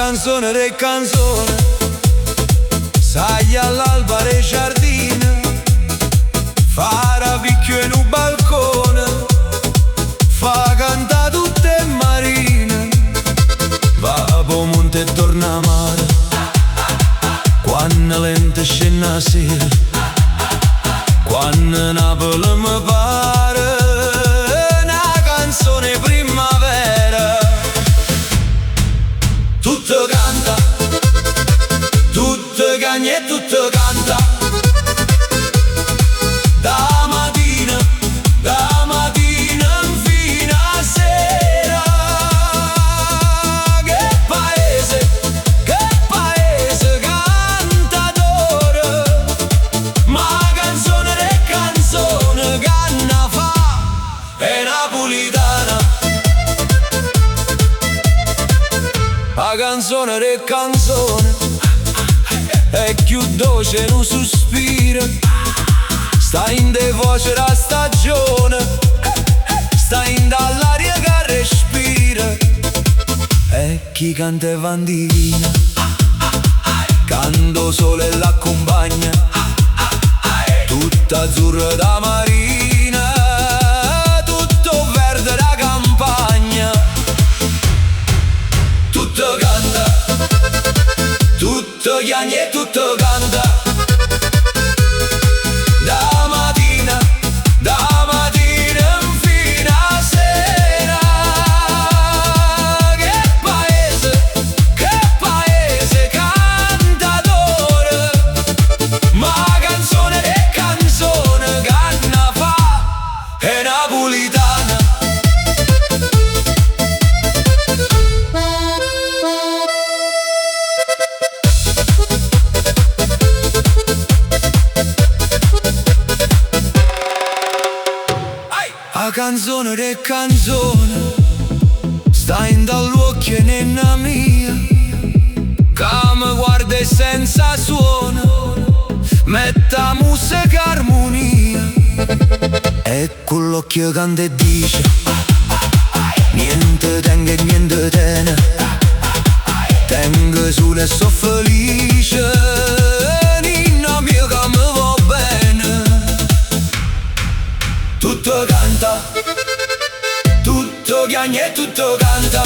canzone re canzone, sai all'alba re giardino, farà picchio in un balcone, fa cantare tutte marine, va po' monte e torna a mare, quando lente scende a sera, quando Napoli mi pare, una canzone primavera. Tutto canta, tutto cagna e tutto canta, da mattina fino a sera. Che paese cantatore, ma canzone e canzone che anna fa è napolitana. La canzone re canzone è più dolce in un sospiro, sta in de voce la stagione, sta in dall'aria che respira, e chi canta e van divina, canto sole e l'accompagna, tutta azzurra da marina, tutto verde da campagna. Tutto canta, tutto chiagna e tutto canta, da mattina fino a sera. Che paese cantatore, ma canzone e canzone che anna fa è napolitana. La canzone re canzone sta in dall'occhio e nella mia, che mi guarda e senza suono metta musica armonia, e con l'occhio canta e dice niente tengo e niente tene, tengo solo e so felice, ninna mia che mi va bene. Tutto canta, tutto chiagna e tutto canta,